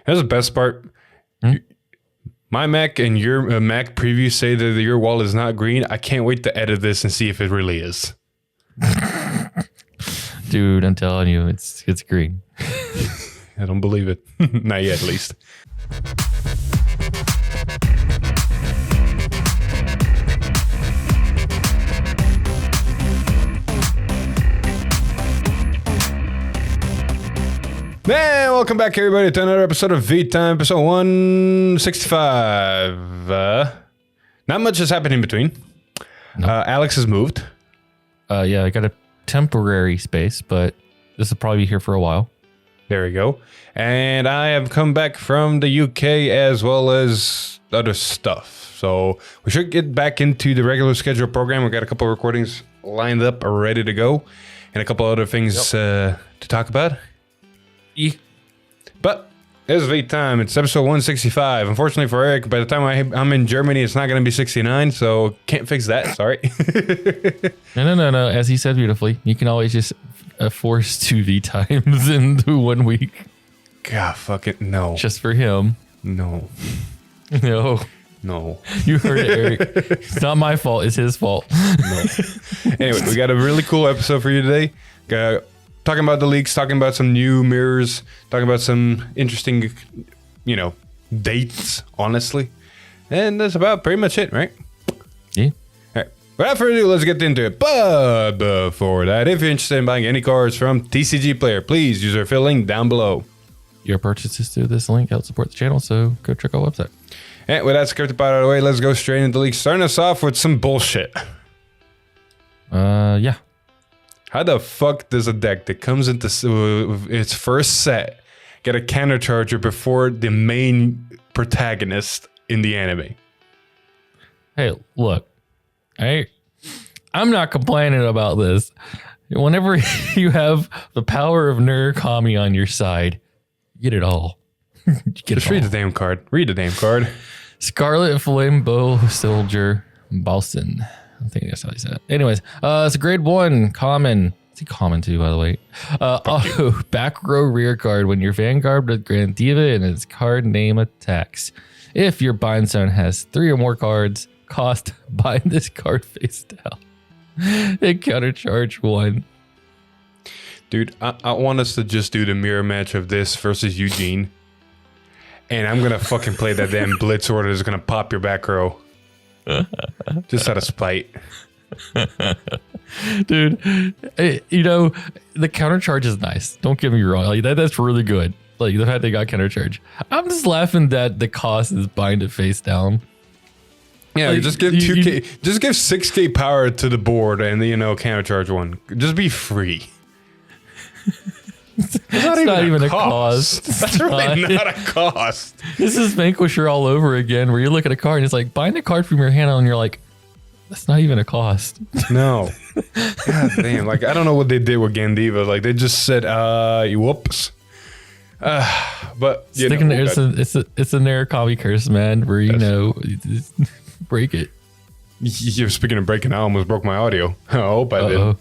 That's the best part. My Mac and your Mac preview say that your wall is not green. I can't wait to edit this and see if it really is. Dude, I'm telling you, it's green. I don't believe it. Not yet, at least. Man, welcome back, everybody, to another episode of V-Time, episode 165. Not much has happened in between. Nope. Alex has moved. Yeah, I got a temporary space, but this will probably be here for a while. There we go. And I have come back from the UK as well as other stuff. So we should get back into the regular schedule program. We've got a couple of recordings lined up, ready to go, and a couple other things to talk about. But it's V-Time. It's episode 165. Unfortunately for Eric, by the time I'm in Germany, it's not going to be 69, so can't fix that. Sorry. No. As he said beautifully, you can always just force 2 V-Times into 1 week. God, fuck it. No. Just for him. No. No. You heard it, Eric. It's not my fault. It's his fault. No. Anyway, we got a really cool episode for you today. Talking about the leaks, talking about some new mirrors, talking about some interesting, dates, honestly. And that's about pretty much it, right? Yeah. All right. Without further ado, let's get into it. But before that, if you're interested in buying any cards from TCG Player, please use our affiliate link down below. Your purchases through this link help support the channel, so go check our website. And with that scripted part out of the way, let's go straight into the leaks. Starting us off with some bullshit. Yeah. How the fuck does a deck that comes into its first set get a counter charger before the main protagonist in the anime? Hey, look, I'm not complaining about this. Whenever you have the power of Nirvana on your side, you get it all. Just read the damn card. Read the damn card. Scarlet Flame Bow Soldier Balson. I think that's how he said it. Anyways, it's a grade 1 common. It's a common too, by the way. Auto back row rear guard when your Vanguard with Grand Diva and its card name attacks. If your bind zone has 3 or more cards, bind this card face down. And counter charge 1. Dude, I want us to just do the mirror match of this versus Eugene. And I'm going to fucking play that damn Blitz order that's going to pop your back row. Just out of spite. Dude, the counter charge is nice. Don't get me wrong. Like that's really good. Like the fact they got counter charge. I'm just laughing that the cost is bind it face down. Yeah, like, just give 2K, just give 6K power to the board and counter charge 1. Just be free. It's not even a cost. That's really not a cost. This is Vanquisher all over again, where you look at a card and it's like, bind a card from your hand and you're like, that's not even a cost. No. God damn. Like, I don't know what they did with Gandiva. Like, they just said, whoops. But, it's a Narukami curse, man, where, break it. You're speaking of breaking, I almost broke my audio. I hope I didn't.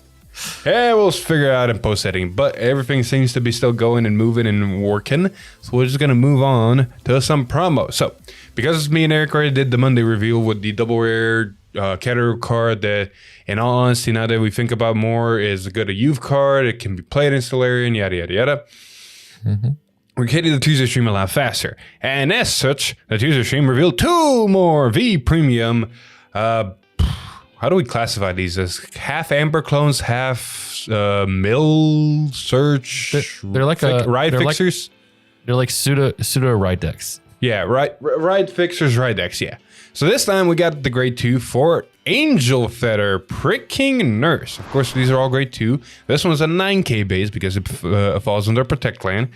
Yeah, we'll figure it out in post editing, but everything seems to be still going and moving and working. So we're just going to move on to some promo. So because me and Eric already did the Monday reveal with the double rare category card that, in all honesty, now that we think about more, is a good youth card. It can be played in Stellarian, yada, yada, yada. Mm-hmm. We're getting the Tuesday stream a lot faster. And as such, the Tuesday stream revealed 2 more V Premium how do we classify these? As half Amber clones, half mill search? They're like ride fixers? They're like pseudo ride decks. Yeah, ride fixers, ride decks, yeah. So this time we got the grade 2 for Angel Feather Pricking Nurse. Of course, these are all grade 2. This one's a 9K base because it falls under Protect Clan.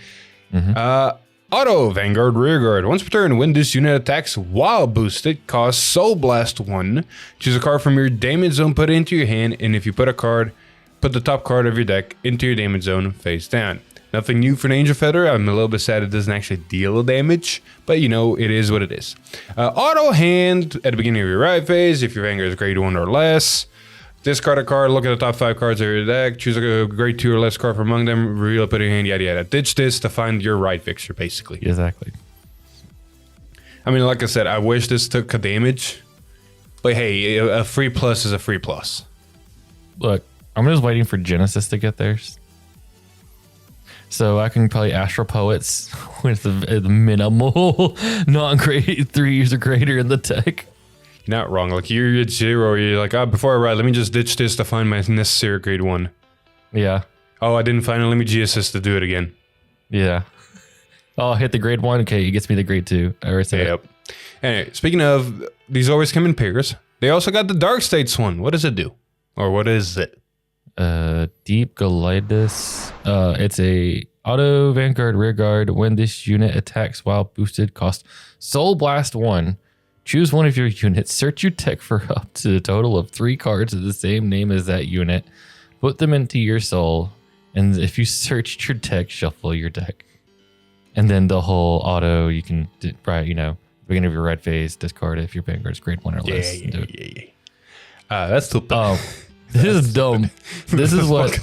Mm-hmm. Auto Vanguard Rearguard. Once per turn, when this unit attacks while boosted, costs Soul Blast 1. Choose a card from your damage zone, put it into your hand, and if you put the top card of your deck into your damage zone face down. Nothing new for an Angel Feather. I'm a little bit sad it doesn't actually deal damage, but it is what it is. Auto Hand at the beginning of your ride phase, if your Vanguard is grade 1 or less. Discard a card, look at the top 5 cards of your deck, choose a grade 2 or less card from among them, reveal it, put it in your hand, yada yada. Ditch this to find your right fixture, basically. Exactly. I mean, like I said, I wish this took a damage. But hey, a free plus is a free plus. Look, I'm just waiting for Genesis to get theirs. So I can probably Astral Poets with the minimal non-grade 3 years or greater in the tech. You're not wrong. Like you're at 0, you're like, before I ride, let me just ditch this to find my necessary grade 1. Yeah. Oh, I didn't find it. Let me G-assist to do it again. Yeah. Oh, hit the grade 1. Okay, it gets me the grade 2. I already said Yep. Anyway, speaking of, these always come in pairs. They also got the Dark States one. What does it do? Or what is it? Deep Golitis. It's a auto Vanguard rear guard. When this unit attacks while boosted, cost Soul Blast 1. Choose one of your units. Search your deck for up to a total of 3 cards of the same name as that unit. Put them into your soul. And if you searched your deck, shuffle your deck. And then the whole auto, you can, beginning of your red phase, discard it if your Vanguard is grade 1 or less. Yeah. That's stupid. This is dumb. This is what,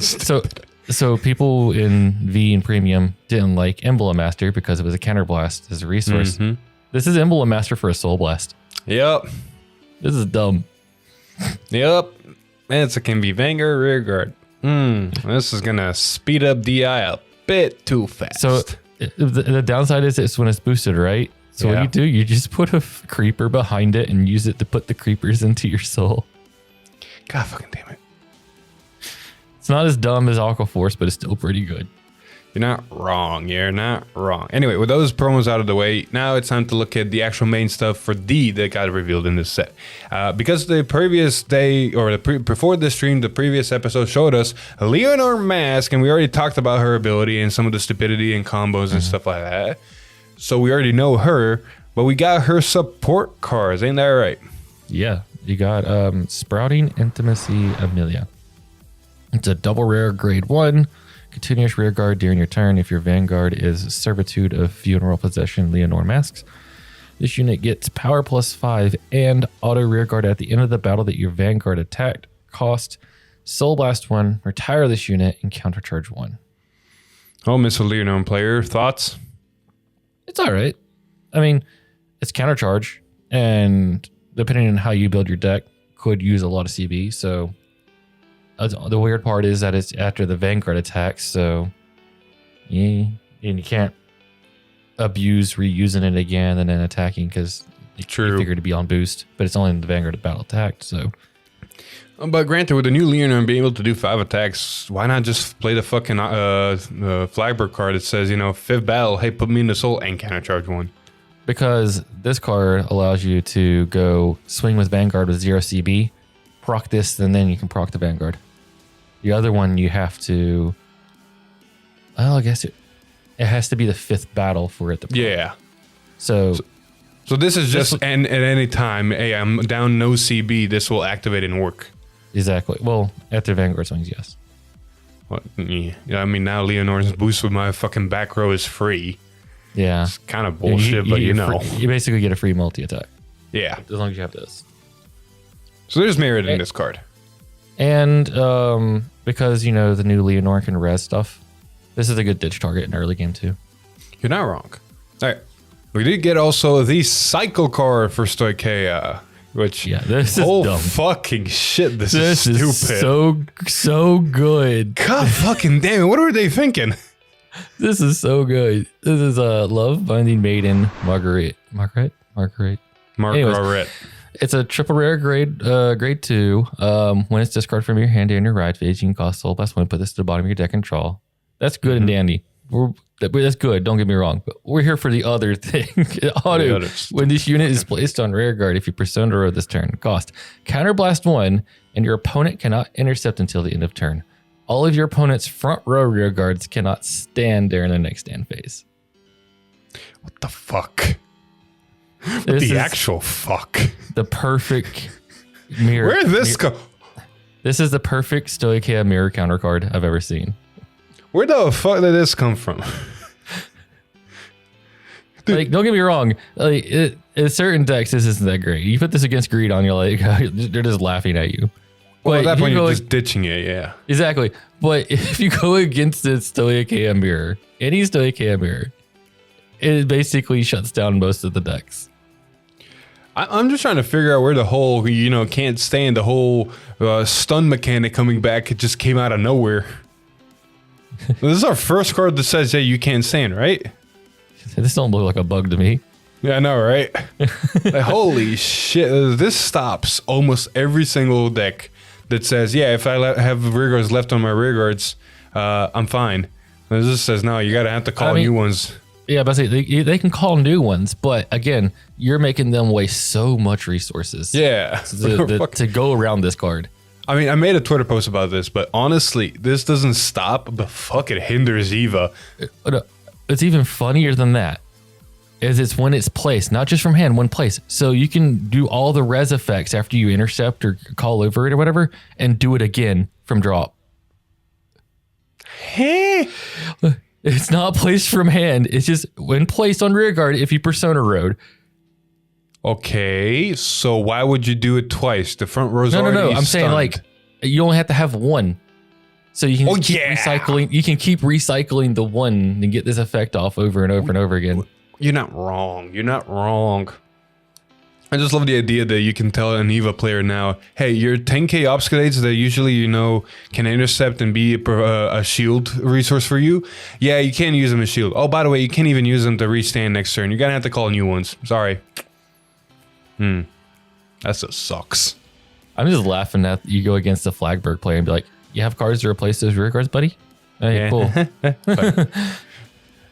so people in V and Premium didn't like Emblem Master because it was a counterblast as a resource. Mm-hmm. This is Emblem Master for a Soul Blast. Yep. This is dumb. Yep. And it can be Vanguard rear guard. This is gonna speed up DI a bit too fast. So the downside is it's when it's boosted, right? So what do? You just put a creeper behind it and use it to put the creepers into your soul. God fucking damn it. It's not as dumb as Aqua Force, but it's still pretty good. You're not wrong. You're not wrong. Anyway, with those promos out of the way, now it's time to look at the actual main stuff for D that got revealed in this set. Because the previous day, or before this stream, the previous episode showed us Leonor Mask, and we already talked about her ability and some of the stupidity and combos and stuff like that. So we already know her, but we got her support cards. Ain't that right? Yeah. You got Sprouting Intimacy Amelia. It's a double rare grade 1. Continuous rear guard during your turn if your Vanguard is Servitude of Funeral Possession Leonor Masks. This unit gets power +5 and auto rear guard at the end of the battle that your Vanguard attacked. Cost Soul Blast 1, retire this unit, and countercharge 1. Oh, Miss Leonor player, thoughts? It's all right. I mean, it's countercharge, and depending on how you build your deck, could use a lot of CB, so the weird part is that it's after the Vanguard attacks, so yeah, and you can't abuse reusing it again and then attacking because you figure to be on boost, but it's only in the Vanguard battle attacked. So, but granted, with the new Leonor being able to do 5 attacks, why not just play the fucking Flagbird card that says, 5th battle, hey, put me in the soul and countercharge 1? Because this card allows you to go swing with Vanguard with 0 CB, proc this, and then you can proc the Vanguard. The other one you have to, I guess it has to be the 5th battle for it to proc. Yeah. So this is just and at any time, hey, I'm down no CB, this will activate and work. Exactly. Well, after Vanguard swings, yes. Well, yeah. I mean, now Leonor's boost with my fucking back row is free. Yeah. It's kind of bullshit, but you basically get a free multi-attack. Yeah. As long as you have this. So there's merit in this card. And because, the new Leonor can res stuff, this is a good ditch target in early game too. You're not wrong. All right. We did get also the cycle card for Stoicheia, which this is dumb. Fucking shit. This is stupid. Is so good. God fucking damn it. What were they thinking? This is so good. This is Love Binding Maiden Margaret. Anyways, it's a triple rare grade 2. When it's discarded from your hand during your ride phase, you can cost Soul Blast 1, put this to the bottom of your deck and draw. That's good and dandy. That's good, don't get me wrong. But we're here for the other thing. Auto. When this unit is placed on rear guard, if you Persona row this turn, cost Counterblast 1, and your opponent cannot intercept until the end of turn. All of your opponent's front row rear guards cannot stand during the next stand phase. What the fuck? The actual fuck. The perfect mirror. Where did this go? This is the perfect Stoicheia mirror counter card I've ever seen. Where the fuck did this come from? Like, don't get me wrong. Like, in certain decks, this isn't that great. You put this against Greedon, you're like, they're just laughing at you. Well, at that point, you're just ditching it, yeah. Exactly. But if you go against the Stoicheia mirror, any Stoicheia mirror, it basically shuts down most of the decks. I'm just trying to figure out where the whole, can't stand the whole stun mechanic coming back. It just came out of nowhere. This is our first card that says, yeah, you can't stand, right? This don't look like a bug to me. Yeah, I know, right? Like, holy shit. This stops almost every single deck that says, yeah, if I have rear guards left on my rear guards, I'm fine. This just says, no, you gotta have to call new ones. Yeah, but they can call new ones, but again, you're making them waste so much resources. Yeah. To go around this card. I mean, I made a Twitter post about this, but honestly, this doesn't stop, but fuck, it hinders Eva. It's even funnier than that. It's when it's placed, not just from hand, when placed. So you can do all the res effects after you intercept or call over it or whatever, and do it again from drop. Hey. It's not placed from hand. It's just when placed on rear guard if you persona road. Okay, so why would you do it twice? The front row's already No. I'm stunned. saying like you only have to have one. So you can keep recycling. You can keep recycling the one and get this effect off over and over and over again. You're not wrong. You're not wrong. I just love the idea that you can tell an Eva player now, hey, your 10k obfuscates that usually, can intercept and be a shield resource for you. Yeah, you can't use them as shield. Oh, by the way, you can't even use them to restand next turn. You're going to have to call new ones. Sorry. That just sucks. I'm just laughing at you go against a Flagberg player and be like, you have cards to replace those rear guards, buddy? Hey, cool.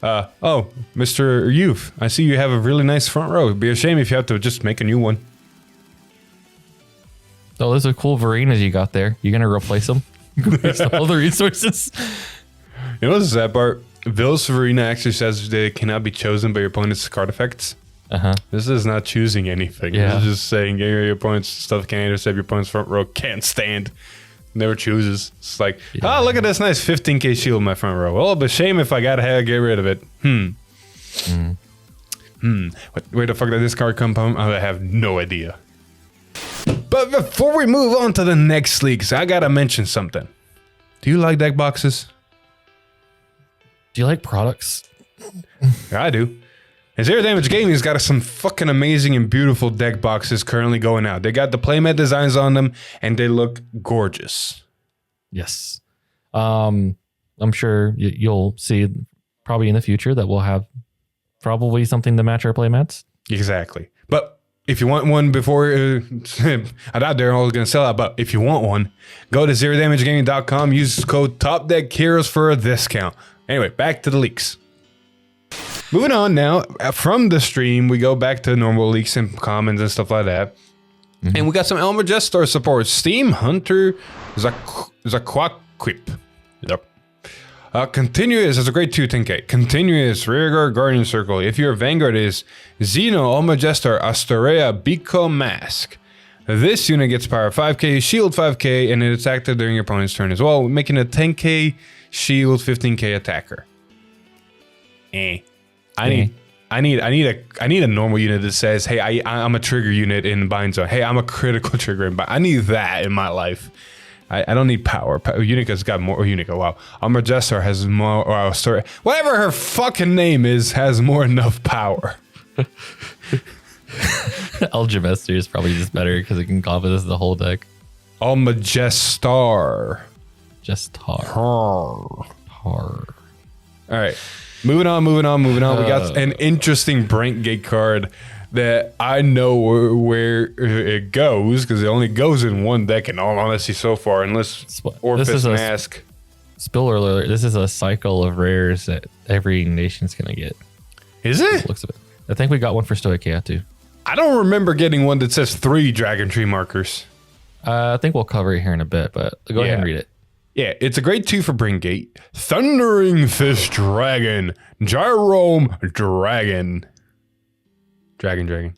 Oh, Mr. Youth, I see you have a really nice front row. It'd be a shame if you have to just make a new one. Oh, those are cool Varenas you got there. You gonna replace them? Waste all the resources. You know what's the sad part? Ville's Verena actually says they cannot be chosen by your opponent's card effects. This is not choosing anything. Yeah. This is just saying your opponent's stuff can't intercept, your opponent's front row can't stand. Never chooses. It's like, oh, look at this nice 15k shield in my front row. Well, but shame if I gotta get rid of it. Where the fuck did this card come from? I have no idea. But before we move on to the next leaks, I gotta mention something. Do you like deck boxes? Do you like products? Yeah, I do. And Zero Damage Gaming's got some fucking amazing and beautiful deck boxes currently going out. They got the playmat designs on them, and they look gorgeous. Yes. I'm sure you'll see probably in the future that we'll have probably something to match our playmats. Exactly. But if you want one before, I doubt they're all going to sell out, but if you want one, go to ZeroDamageGaming.com, use code TOPDeckHeroes for a discount. Anyway, back to the leaks. Moving on now, from the stream, we go back to normal leaks and commons and stuff like that. And we got some Elmer Jestar support. Steam Hunter Zaquaquip. Yep. Continuous is a great 2 10k. Continuous Rearguard Guardian Circle. If your Vanguard is Xeno Elmer Jestar Astorea Biko Mask. This unit gets power 5k, shield 5k, and it's active during your opponent's turn as well, making a 10k shield 15k attacker. I need a normal unit that says, hey, I'm a trigger unit in Bind Zone. Hey, I'm a critical trigger in Bind. I need that in my life. I don't need power. Unica's got more. Unica, wow. Almagestar has more. Or story. Whatever her fucking name is, has more enough power. Algemester is probably just better because it can encompass the whole deck. Almagestar. All right. Moving on. We got an interesting Brink Gate card that I know where it goes because it only goes in one deck in all honesty so far, unless Orpheus Mask. Spoiler alert, this is a cycle of rares that every nation's going to get. Is it? Looks of it. I think we got one for Stoic Chaos too. I don't remember getting one that says 3 Dragon Tree markers. I think we'll cover it here in a bit, but go ahead and read it. Yeah, it's a great 2 for Bringate. Thundering Fist Dragon. Gyrome Dragon. Dragon.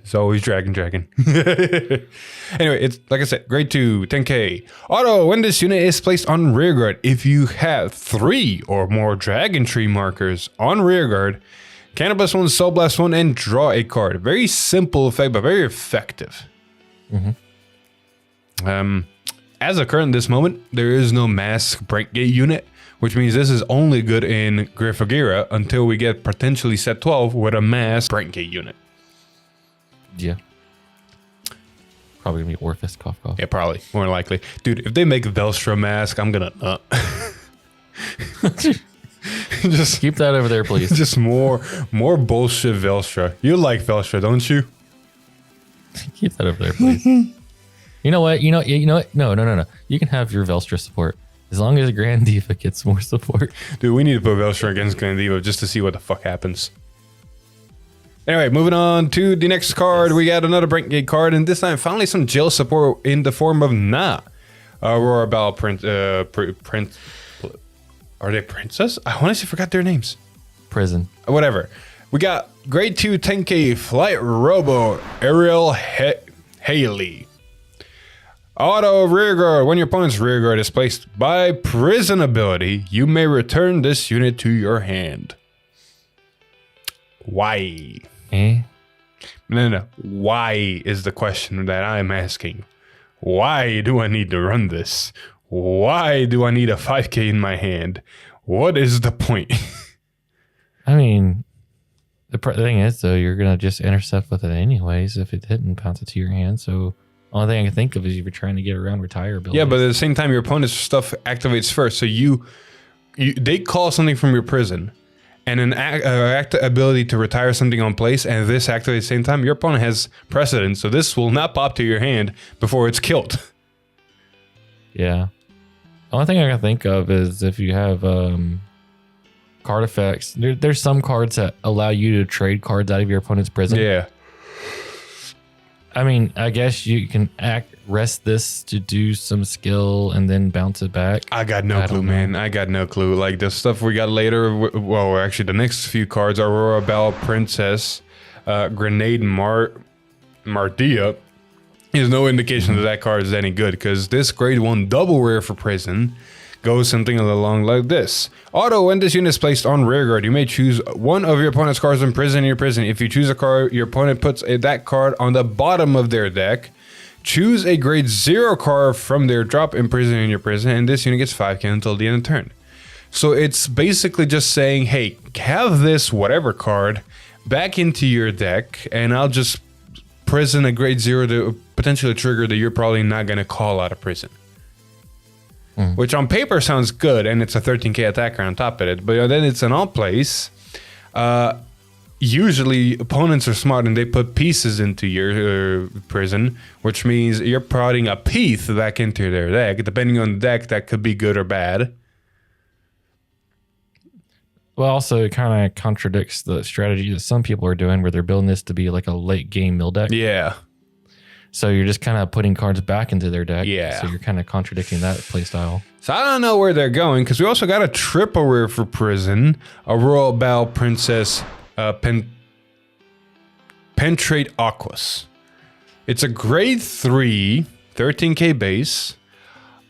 It's always Dragon. Anyway, it's like I said, grade 2, 10k. Auto, when this unit is placed on rearguard, if you have 3 or more Dragon Tree markers on rearguard, Cannabis 1, Soul Blast 1, and draw a card. Very simple effect, but very effective. As of current this moment, there is no Mask Breakgate unit, which means this is only good in Griffagira until we get potentially set 12 with a Mask Breakgate unit. Yeah. Probably gonna be Orphis, cough, cough. Yeah, probably. More likely. Dude, if they make Velstra mask, I'm gonna... just keep that over there, please. Just more bullshit Velstra. You like Velstra, don't you? Keep that over there, please. You know what? You know what? No. You can have your Velstra support. As long as Grand Diva gets more support. Dude, we need to put Velstra against Grand Diva just to see what the fuck happens. Anyway, moving on to the next card. We got another Brink card, and this time finally some jail support in the form of Na. Aurora Bell Prince. Are they princess? I honestly forgot their names. Prison. Whatever. We got grade 2 10k Flight Robo Ariel Haley. Auto Rearguard. When your opponent's rearguard is placed by prison ability, you may return this unit to your hand. Why? No. Why is the question that I'm asking. Why do I need to run this? Why do I need a 5k in my hand? What is the point? I mean, the thing is, though, you're going to just intercept with it anyways if it didn't bounce it to your hand. So, only thing I can think of is if you're trying to get around retire ability. Yeah, but at the same time, your opponent's stuff activates first. So they call something from your prison and an ability to retire something on place, and this activates at the same time. Your opponent has precedence, so this will not pop to your hand before it's killed. Yeah. The only thing I can think of is if you have card effects. There's some cards that allow you to trade cards out of your opponent's prison. Yeah. I mean, I guess you can rest this to do some skill and then bounce it back. I got no clue, man. I got no clue. Like the stuff we got later, well, actually the next few cards, Aurora Bell Princess, Grenade Mardia, is no indication that card is any good, because this grade 1 double rare for prison goes something along like this. Auto, when this unit is placed on rearguard, you may choose one of your opponent's cards in your prison. If you choose a card, your opponent puts that card on the bottom of their deck. Choose a grade 0 card from their drop in your prison, and this unit gets 5k until the end of turn. So it's basically just saying, hey, have this whatever card back into your deck, and I'll just prison a grade 0 to potentially trigger that you're probably not going to call out of prison. Which on paper sounds good, and it's a 13k attacker on top of it, but then it's an all place. Usually opponents are smart and they put pieces into your prison, which means you're prodding a piece back into their deck. Depending on the deck, that could be good or bad. Well, also it kind of contradicts the strategy that some people are doing, where they're building this to be like a late game mill deck. Yeah. So you're just kind of putting cards back into their deck. Yeah. So you're kind of contradicting that playstyle. So I don't know where they're going, because we also got a triple rare for prison, a Royal Bell Princess Penetrate Aquas. It's a grade 3, 13k base.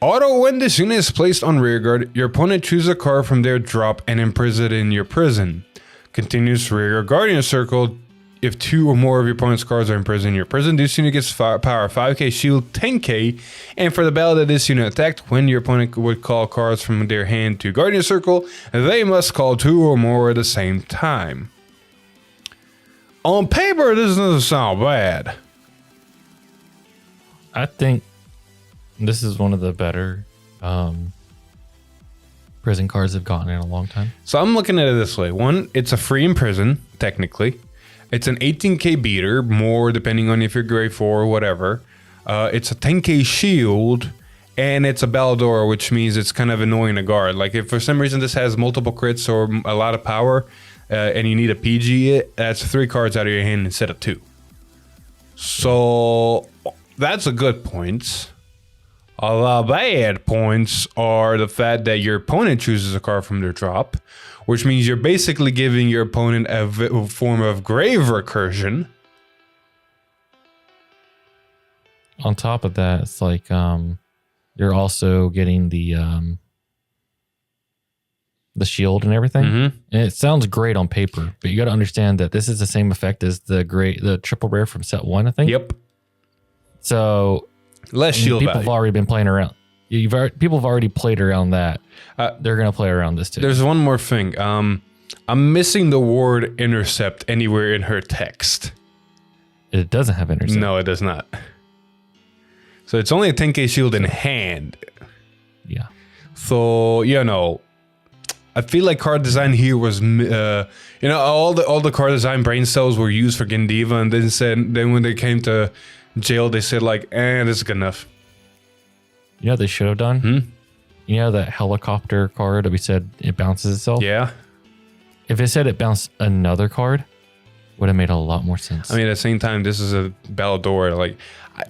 Auto, when this unit is placed on rearguard, your opponent chooses a card from their drop and imprison it in your prison. Continuous rearguard Guardian Circle. If 2 or more of your opponent's cards are imprisoned in your prison, this unit gets power 5k, shield 10k, and for the battle that this unit attacked, when your opponent would call cards from their hand to Guardian Circle, they must call 2 or more at the same time. On paper, this doesn't sound bad. I think this is one of the better prison cards I've gotten in a long time. So I'm looking at it this way. One, it's a free in prison, technically. It's an 18k beater, more depending on if you're grade 4 or whatever. It's a 10k shield, and it's a Baldor, which means it's kind of annoying to guard. Like if for some reason this has multiple crits or a lot of power, and you need a PG it, that's 3 cards out of your hand instead of 2. So that's a good point. A lot of bad points are the fact that your opponent chooses a card from their drop, which means you're basically giving your opponent a form of grave recursion. On top of that, it's like you're also getting the shield and everything. And it sounds great on paper, but you got to understand that this is the same effect as the triple rare from set 1, I think. Yep. So less shield people value. have already been playing around. People have already played around that. They're going to play around this too. There's one more thing. I'm missing the word intercept anywhere in her text. It doesn't have intercept. No, it does not. So it's only a 10k shield in hand. Yeah. So, I feel like card design here was, all the card design brain cells were used for Gendiva, and then when they came to jail, they said like, this is good enough. You know what they should have done? You know that helicopter card that we said it bounces itself? Yeah. If it said it bounced another card, would have made a lot more sense. I mean, at the same time, this is a Ballador. Like,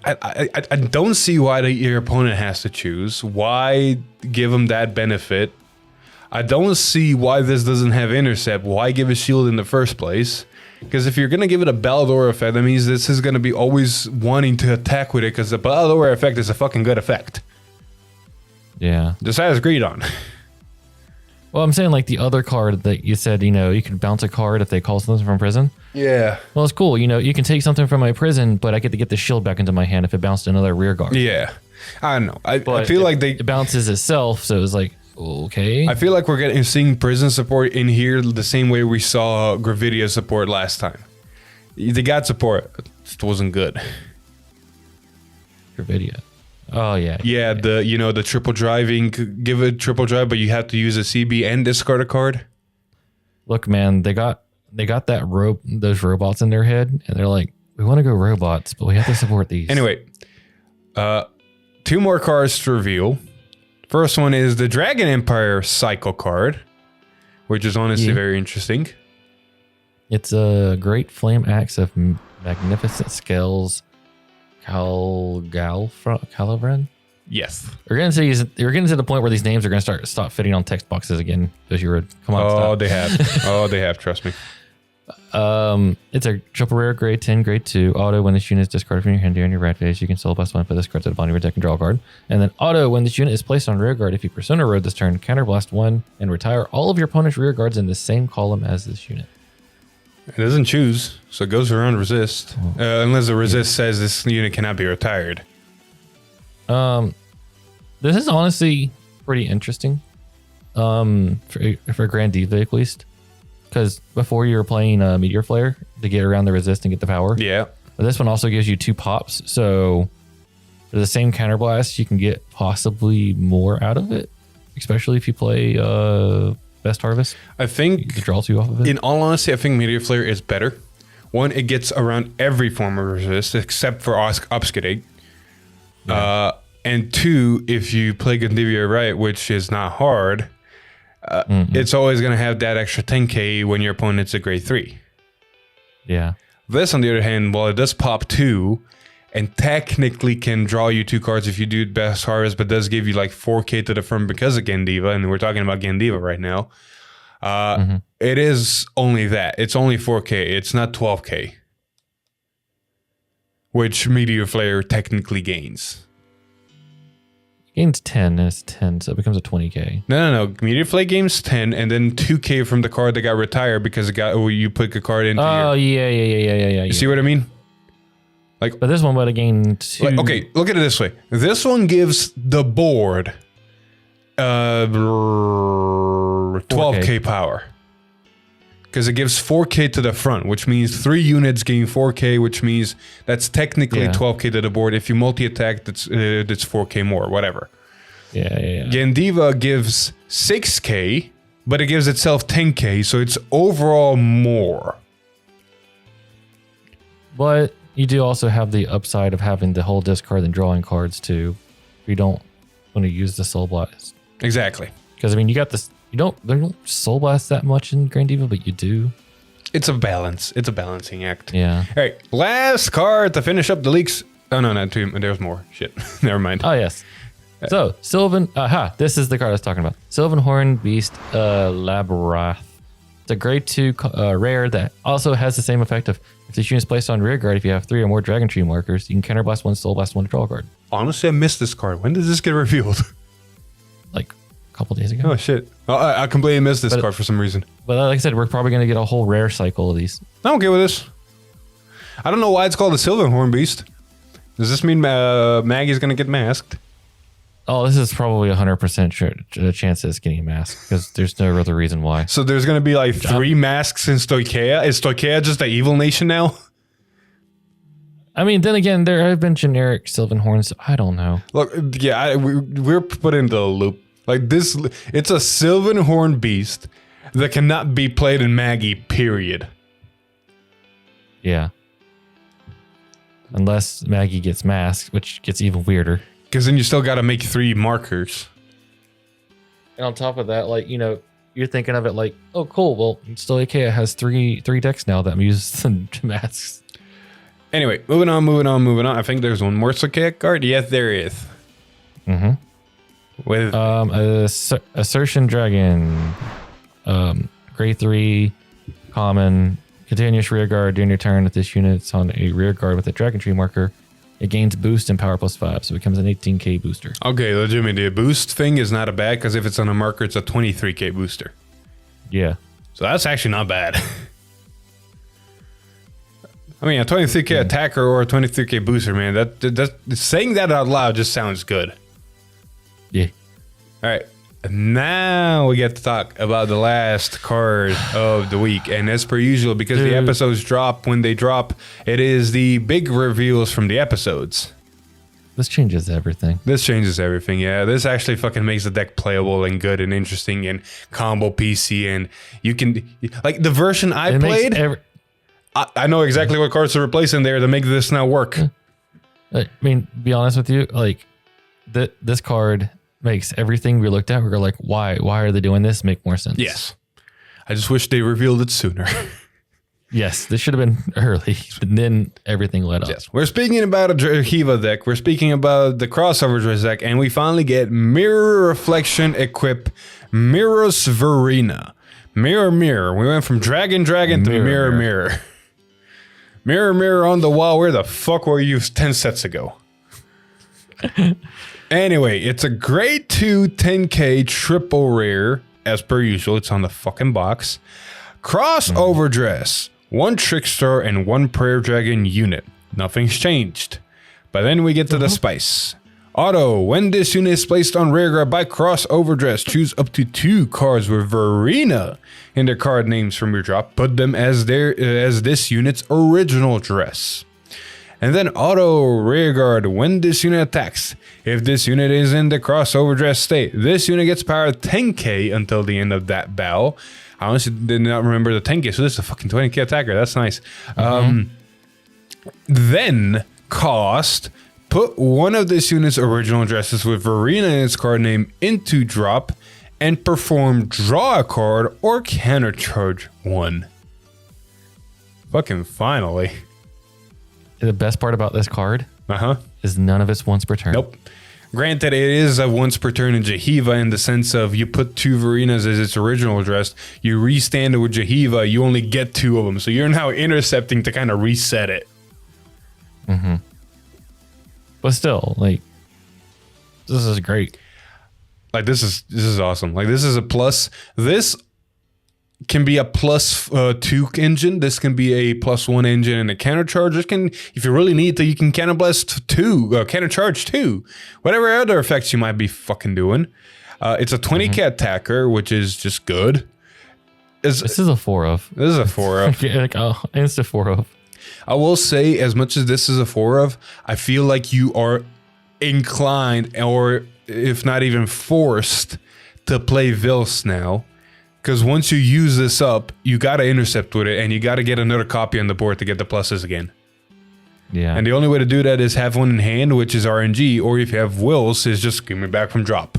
I don't see why your opponent has to choose. Why give him that benefit? I don't see why this doesn't have intercept. Why give a shield in the first place? Because if you're going to give it a Ballador effect, that means this is going to be always wanting to attack with it, because the Ballador effect is a fucking good effect. Yeah. Just as agreed on. Well, I'm saying like the other card that you said, you can bounce a card if they call something from prison. Yeah. Well, it's cool. You can take something from my prison, but I get to get the shield back into my hand if it bounced another rear guard. Yeah. I don't know. I feel like it bounces itself, so it was like, okay. I feel like we're seeing prison support in here the same way we saw Gravidia support last time. They got support. It just wasn't good. Gravidia. Oh, yeah. Yeah, the triple driving, give it triple drive, but you have to use a CB and discard a card. Look, man, they got that those robots in their head, and they're like, we want to go robots, but we have to support these. Anyway, 2 more cards to reveal. First one is the Dragon Empire Cycle card, which is honestly very interesting. It's a Great Flame Axe of Magnificent Scales, Calibran? Yes. You're getting to the point where these names are going to stop fitting on text boxes again, because you were, come on, stop. They have. They have, trust me. It's a triple rare, grade 10, grade 2. Auto, when this unit is discarded from your hand during your red phase, you can solo blast one, put this card to the bottom of your deck and draw a card. And then auto, when this unit is placed on rear guard, if you persona road this turn, counterblast 1 and retire all of your opponent's rear guards in the same column as this unit. It doesn't choose, so it goes around resist. Unless the resist says this unit cannot be retired. This is honestly pretty interesting. For Grand Diva at least. Because before you were playing Meteor Flare to get around the resist and get the power. Yeah. But this one also gives you 2 pops. So for the same counterblast, you can get possibly more out of it. Especially if you play Best Harvest. I think, you can draw 2 off of it. In all honesty, I think Meteor Flare is better. One, it gets around every form of resist except for obfuscate. Yeah. And 2, if you play Gandivia right, which is not hard, it's always going to have that extra 10k when your opponent's a grade 3. Yeah. This, on the other hand, well, it does pop 2 and technically can draw you 2 cards if you do Best Harvest, but does give you like 4k to the front because of Gendiva, and we're talking about Gendiva right now. It is only that. It's only 4k. It's not 12k, which Meteor Flare technically gains. Gains 10, and it's 10, so it becomes a 20k. No. Meteor Flare gains 10, and then 2k from the card that got retired because you put a card into yeah. You see what I mean? But this one would have gained 2. Okay, look at it this way. This one gives the board 12k power. Because it gives 4k to the front, which means 3 units gain 4k, which means that's technically 12k to the board. If you multi-attack, that's 4k more, whatever. Yeah. Gendiva gives 6k, but it gives itself 10k, so it's overall more. But you do also have the upside of having the whole discard and drawing cards too. If you don't want to use the Soul Blast. Exactly. Because I mean, you got this. They don't Soul Blast that much in Grand Diva, but you do. It's a balance. It's a balancing act. Yeah. All right, last card to finish up the leaks. Oh no, not 2. There's more. Shit. Never mind. Oh yes. So Sylvan. This is the card I was talking about. Sylvan Horn Beast Labyrath. It's a grade 2 rare that also has the same effect of if this unit is placed on rear guard, if you have 3 or more Dragon Tree markers, you can counterblast 1, Soul Blast 1 to draw a card. Honestly, I missed this card. When did this get revealed? Like a couple days ago. Oh shit! I completely missed this card for some reason. But like I said, we're probably going to get a whole rare cycle of these. I'm okay with this. I don't know why it's called the Silverhorn Beast. Does this mean Maggie's gonna get masked? Oh, this is probably 100% chance that it's getting masked because there's no other reason why. So there's gonna be like 3 masks in Stoicheia. Is Stoicheia just an evil nation now? I mean, then again, there have been generic Sylvan horns. So I don't know. Look, yeah, we're put into a loop. Like this, it's a Sylvan Horn beast that cannot be played in Maggie, period. Yeah. Unless Maggie gets masked, which gets even weirder. Because then you still got to make 3 markers. And on top of that, like, you know, you're thinking of it like, oh, cool. Well, still Ikea has three decks now that use the masks. Anyway, moving on. I think there's one more Ikea card. Yes, there is. Mm-hmm. With Assertion Dragon, grade 3, common, continuous rear guard during your turn. If this unit's on a rear guard with a Dragon Tree marker, it gains boost and power +5, so it becomes an 18k booster. Okay, legitimately, the boost thing is not a bad because if it's on a marker, it's a 23k booster. Yeah. So that's actually not bad. I mean, a 23k attacker or a 23k booster, man. That saying that out loud just sounds good. Yeah. All right. Now we get to talk about the last card of the week. And as per usual, because the episodes drop when they drop, it is the big reveals from the episodes. This changes everything. Yeah. This actually fucking makes the deck playable and good and interesting and combo PC. And you can, like, the version I played, I know exactly what cards to replace in there to make this now work. I mean, be honest with you, like, this card makes everything we looked at, we were like, why are they doing this? Make more sense. Yes. I just wish they revealed it sooner. Yes, this should have been early, but then everything led up. Yes. We're speaking about a Jahiva deck. We're speaking about the crossover dress deck, and we finally get Mirror Reflection Equip Mirror's Verena. Mirror. We went from Dragon to Mirror. Mirror on the wall. Where the fuck were you 10 sets ago? Anyway, it's a grade 2 10k triple rare. As per usual, it's on the fucking box. Crossover dress. 1 Trickstar and 1 Prayer Dragon unit. Nothing's changed. But then we get to the spice. Auto. When this unit is placed on rear guard by crossover dress, choose up to 2 cards with Verena in their card names from your drop. Put them as this unit's original dress. And then auto rear guard. When this unit attacks, if this unit is in the crossover dress state, this unit gets power 10k until the end of that battle. I honestly did not remember the 10k, so this is a fucking 20k attacker. That's nice. Then cost. Put one of this unit's original dresses with Verena in its card name into drop and perform draw a card or countercharge 1. Fucking finally. The best part about this card is none of it's once per turn. Nope. Granted, it is a once per turn in Jahiva in the sense of you put 2 Verenas as its original dress, you restand it with Jahiva, you only get 2 of them. So you're now intercepting to kind of reset it. Mm-hmm. But still, like, this is great. Like, this is awesome. Like, this is a plus. This can be a +2 engine. This can be a +1 engine and a countercharge. This can, if you really need to, you can counterblast 2, countercharge 2. Whatever other effects you might be fucking doing. It's a 20k attacker, which is just good. This is a 4 of. This is a 4 of. Like, insta 4 of. I will say, as much as this is a 4 of, I feel like you are inclined, or if not even forced, to play Vils now. Because once you use this up, you got to intercept with it, and you got to get another copy on the board to get the pluses again. Yeah. And the only way to do that is have one in hand, which is RNG, or if you have Wills, is just give me back from drop.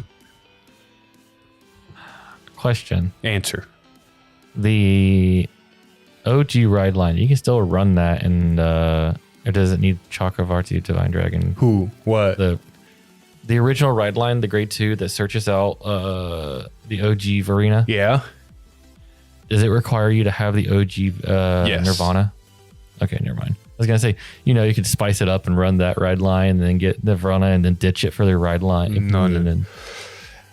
Question. Answer. The OG ride line, you can still run that, and or does it need Chakravarti Divine Dragon? Who? What? The original ride line, the grade 2 that searches out the OG Verena. Yeah. Does it require you to have the OG yes. Nirvana? Okay, never mind. I was gonna say, you could spice it up and run that ride line, and then get Nirvana, and then ditch it for the ride line. No.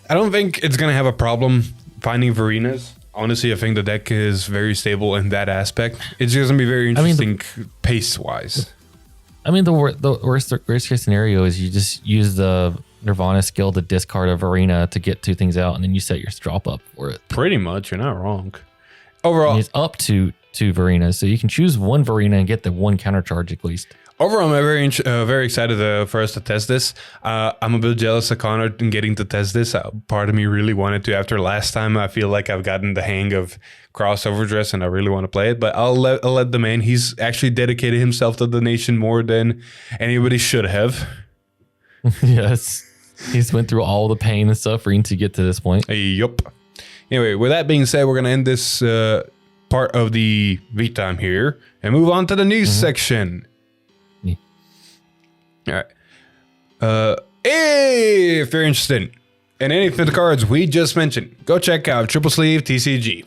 I don't think it's gonna have a problem finding Verenas. Honestly, I think the deck is very stable in that aspect. It's just gonna be very interesting pace-wise. I mean, the worst case scenario is you just use the Nirvana skill to discard a Verena to get 2 things out, and then you set your drop up for it. Pretty much, you're not wrong. Overall, and it's up to 2 Varinas. So you can choose 1 Varina and get the 1 counter charge at least. Overall, I'm very excited for us to test this. I'm a bit jealous of Connor in getting to test this. Part of me really wanted to. After last time, I feel like I've gotten the hang of crossover dress and I really want to play it. But I'll let the man. He's actually dedicated himself to the nation more than anybody should have. Yes. He's went through all the pain and suffering to get to this point. Yup. Anyway, with that being said, we're going to end this part of the V-Time here and move on to the news section. Yeah. All right. Hey, if you're interested in any of the cards we just mentioned, go check out Triple Sleeve TCG.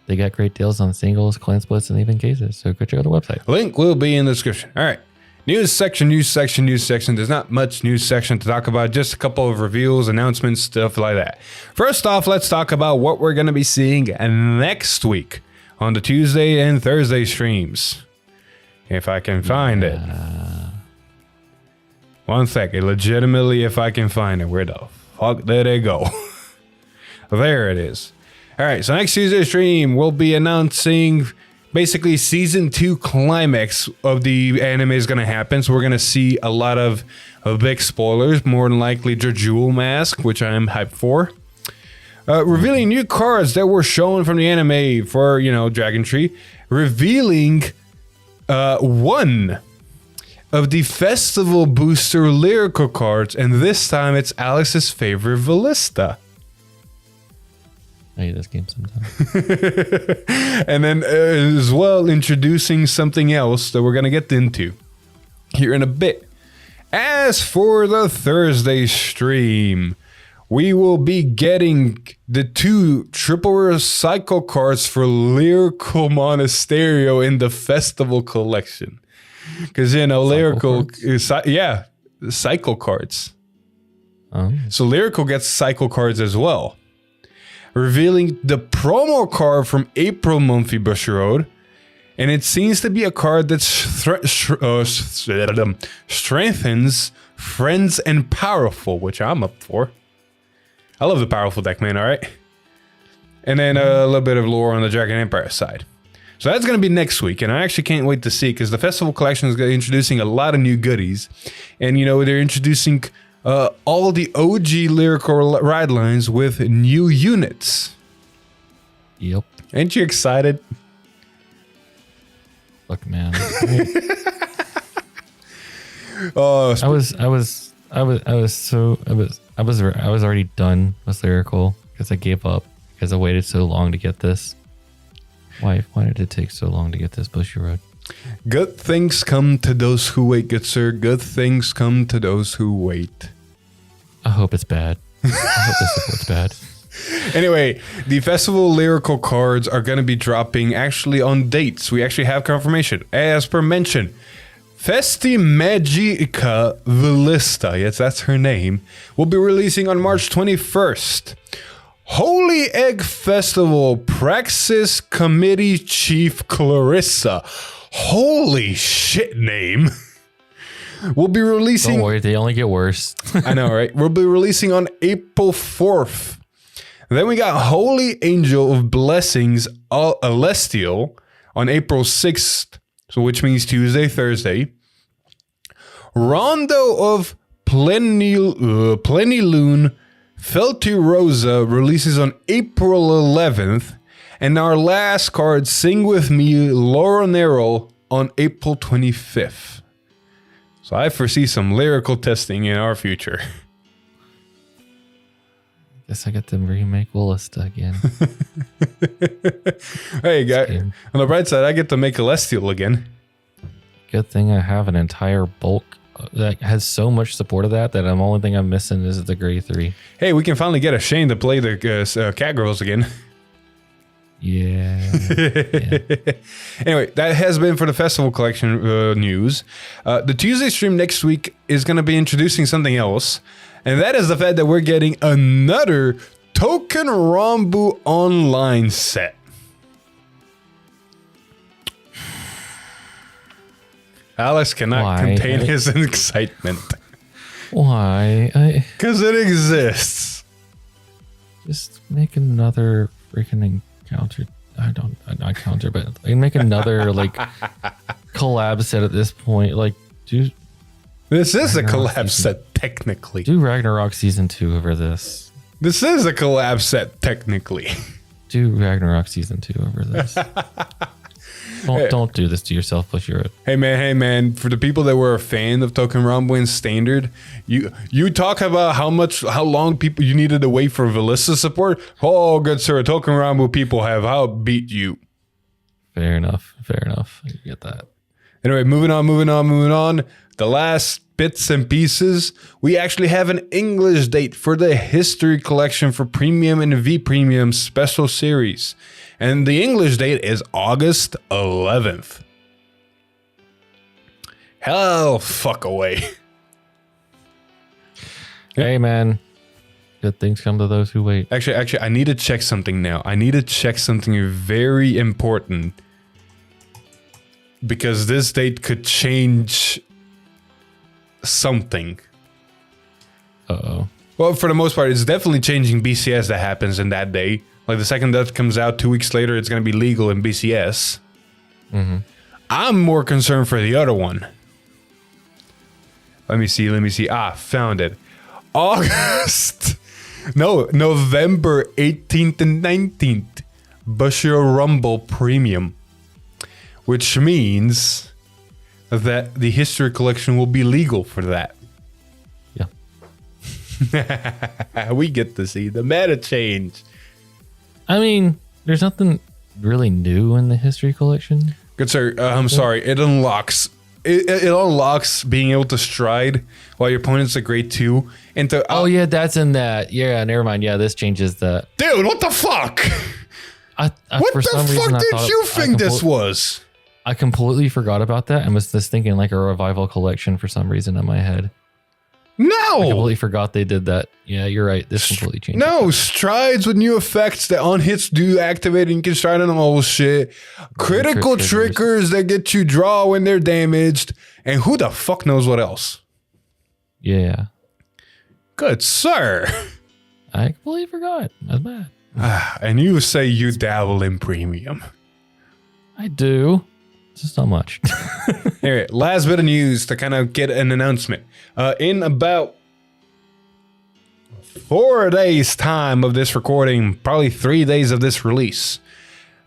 They got great deals on singles, clan splits, and even cases. So go check out the website. Link will be in the description. All right. News section. There's not much news section to talk about. Just a couple of reveals, announcements, stuff like that. First off, let's talk about what we're going to be seeing next week on the Tuesday and Thursday streams. If I can find it. 1 second. Legitimately, if I can find it. Where the fuck did it go? There it is. All right. So next Tuesday stream, we'll be announcing basically season 2 climax of the anime is going to happen. So we're going to see a lot of big spoilers, more than likely Jewel Mask, which I am hyped for. Revealing new cards that were shown from the anime for, Dragon Tree. Revealing 1 of the festival booster lyrical cards. And this time it's Alex's favorite Ballista. I hate this game sometimes. And then as well, introducing something else that we're going to get into here in a bit. As for the Thursday stream, we will be getting the 2 triple recycle cards for Lyrical Monasterio in the Festival Collection. Because, Lyrical is, cycle cards. So Lyrical gets cycle cards as well. Revealing the promo card from April Monthly Bushiroad. And it seems to be a card that strengthens Friends and Powerful, which I'm up for. I love the Powerful deck, man, alright? And then a little bit of lore on the Dragon Empire side. So that's going to be next week, and I actually can't wait to see, because the Festival Collection is introducing a lot of new goodies. And, they're introducing all the OG Lyrical ride lines with new units. Yep. Ain't you excited? Look, man. Oh, I was already done with Lyrical because I gave up because I waited so long to get this. Why did it take so long to get this Bushiroad? Good things come to those who wait, good sir. Good things come to those who wait. I hope it's bad. I hope this support's bad. Anyway, the festival lyrical cards are going to be dropping actually on dates. We actually have confirmation. As per mention, Festi Magica Ballista, yes, that's her name, will be releasing on March 21st. Holy Egg Festival Praxis Committee Chief Clarissa. Holy shit name. We'll be releasing... Don't worry, they only get worse. I know, right? We'll be releasing on April 4th. Then we got Holy Angel of Blessings Celestial on April 6th. So which means Tuesday, Thursday. Rondo of Plenilune Felturosa releases on April 11th. And our last card, Sing With Me, Laura Nero, on April 25th. So I foresee some lyrical testing in our future. Guess I get to remake Willista again. Hey, guy, on the bright side, I get to make Celestial again. Good thing I have an entire bulk that has so much support of that the only thing I'm missing is the Grade 3. Hey, we can finally get a Shane to play the Cat Girls again. Yeah. Anyway, that has been for the festival collection news. The Tuesday stream next week is going to be introducing something else, and that is the fact that we're getting another Token Rambu online set. Alex cannot contain his excitement. Why? Because it exists. Just make another freaking encounter. not counter, but they make another like collab set at this point. Like, do This is a collab set, technically. do Ragnarok season 2 over this. This is a collab set, technically. Do Ragnarok season 2 over this. Don't do this to yourself, but you're Hey man, for the people that were a fan of Token Rumble in Standard, you talk about how long people you needed to wait for Velissa support. Oh, good sir, Token Rumble people have outbeat you. fair enough. I get that. Anyway, moving on. The last bits and pieces. We actually have an English date for the History Collection for Premium and V Premium Special Series. And the English date is August 11th. Hell, fuck away. Hey man, good things come to those who wait. Actually, I need to check something now. I need to check something very important. Because this date could change something. Uh-oh. Well, for the most part, it's definitely changing BCS that happens in that day. Like the second that comes out 2 weeks later, it's going to be legal in BCS. Mm-hmm. I'm more concerned for the other one. Let me see. Found it. November 18th and 19th. Bushiroad Rumble Premium. Which means that the History Collection will be legal for that. Yeah. We get to see the meta change. I mean, there's nothing really new in the History Collection. Good sir, I'm sorry. It unlocks. It unlocks being able to stride while your opponent's a grade 2 into. Oh yeah, that's in that. Yeah, never mind. Yeah, this changes that. Dude, what the fuck? What for the some reason, fuck did you think this was? I completely forgot about that and was just thinking like a revival collection for some reason in my head. I No. completely forgot they did that. Yeah, you're right. This completely changed. No, strides with new effects that on hits do activate and you can stride on all shit. Critical triggers that get you draw when they're damaged. And who the fuck knows what else? Yeah, Good sir. I completely forgot. That's bad. And you say you dabble in premium. I do. Just not much. Anyway, last bit of news to kind of get an announcement. In about 4 days' time of this recording, probably 3 days of this release,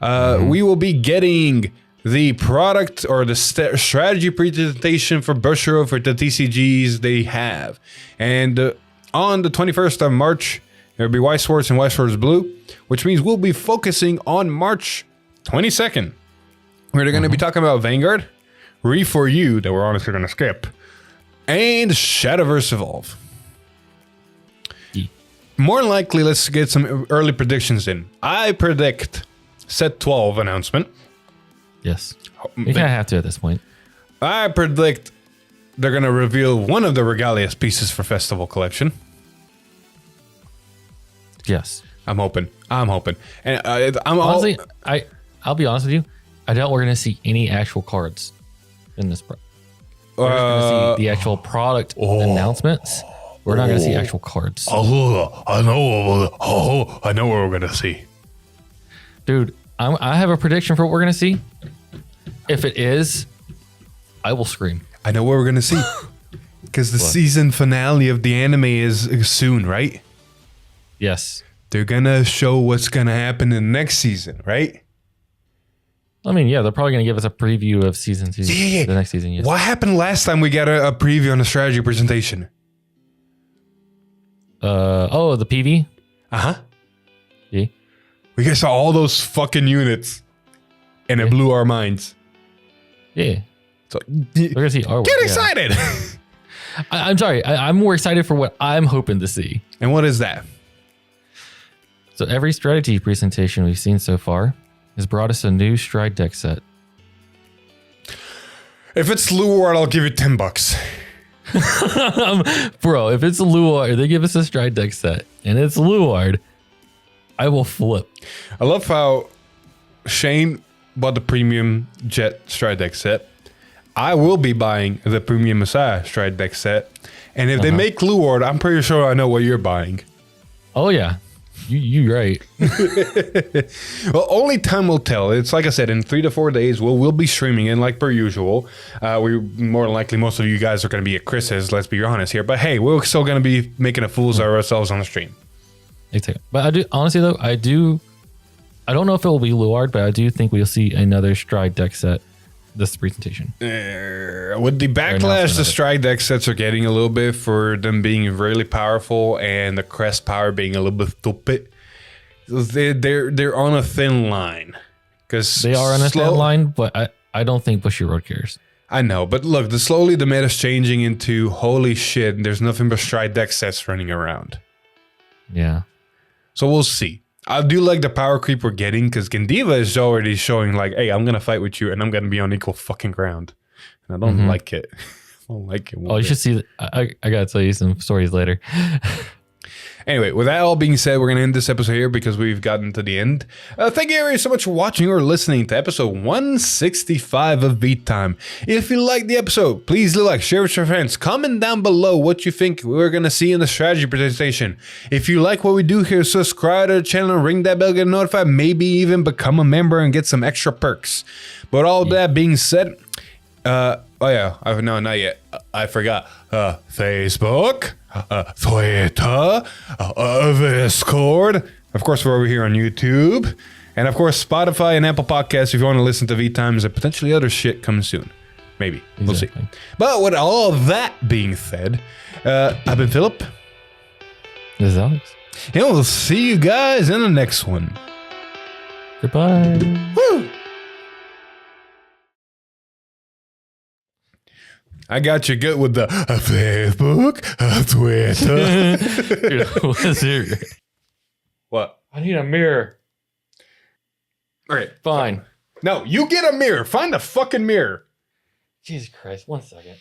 we will be getting the product or the strategy presentation for Bushiroad for the TCGs they have. And on the 21st of March, there will be White Swords and White Swords Blue, which means we'll be focusing on March 22nd. We're going to be talking about Vanguard, Re4U, that we're honestly going to skip, and Shadowverse Evolve. Yeah. More likely, let's get some early predictions in. I predict Set 12 announcement. Yes. You kind of have to at this point. I predict they're going to reveal one of the Regalias pieces for Festival Collection. Yes. I'm hoping. And Honestly, I'll be honest with you. I doubt we're going to see any actual cards in this. We're just going to see the actual product announcements. We're not going to see actual cards. I know what we're going to see. Dude, I have a prediction for what we're going to see. If it is, I will scream. I know what we're going to see. Because the season finale of the anime is soon, right? Yes. They're going to show what's going to happen in the next season, right? I mean, yeah, they're probably going to give us a preview of season 2. Yeah. The next season, yes. What happened last time we got a preview on the strategy presentation? The PV? Uh-huh. Yeah. We guys saw all those fucking units. And it blew our minds. Yeah. So We're going to see our get excited! I'm sorry. I'm more excited for what I'm hoping to see. And what is that? So every strategy presentation we've seen so far has brought us a new Stride deck set. If it's Luard, I'll give you $10. Bro, if it's Luard, they give us a Stride deck set, and it's Luard, I will flip. I love how Shane bought the premium Jet Stride deck set. I will be buying the premium Messiah Stride deck set. And if they make Luard, I'm pretty sure I know what you're buying. Oh, yeah. You right. Well, only time will tell. It's like I said, in 3 to 4 days, we'll be streaming in like per usual. We more than likely, most of you guys are going to be at Chris's. Let's be honest here. But hey, we're still going to be making a fools of ourselves on the stream. But I do honestly though, I don't know if it will be Luard, but I do think we'll see another Stride deck set this presentation. With the backlash the Stride deck sets are getting a little bit for them being really powerful and the crest power being a little bit stupid, they're on a thin line. Because they are on a thin line, but I don't think Bushy Road cares. I know, but look, slowly the meta's changing into holy shit, there's nothing but Stride deck sets running around. Yeah. So we'll see. I do like the power creep we're getting because Gendiva is already showing like, hey, I'm going to fight with you and I'm going to be on equal fucking ground. And I don't like it. I don't like it. Oh, you should see. I got to tell you some stories later. Anyway, with that all being said, we're going to end this episode here because we've gotten to the end. Thank you everybody so much for watching or listening to episode 165 of Beat Time. If you liked the episode, please do like, share with your friends. Comment down below what you think we're going to see in the strategy presentation. If you like what we do here, subscribe to the channel, ring that bell, get notified, maybe even become a member and get some extra perks. But all that being said, oh yeah, no, not yet. I forgot. Facebook, Twitter, Discord. Of course, we're over here on YouTube. And of course, Spotify and Apple Podcasts if you want to listen to V-Times and potentially other shit coming soon. Maybe. We'll see. But with all that being said, I've been Philip. This is Alex. And we'll see you guys in the next one. Goodbye. Woo! I got you good with the Facebook, Twitter. What's here? What? I need a mirror. Okay, fine. No, you get a mirror. Find a fucking mirror. Jesus Christ, 1 second.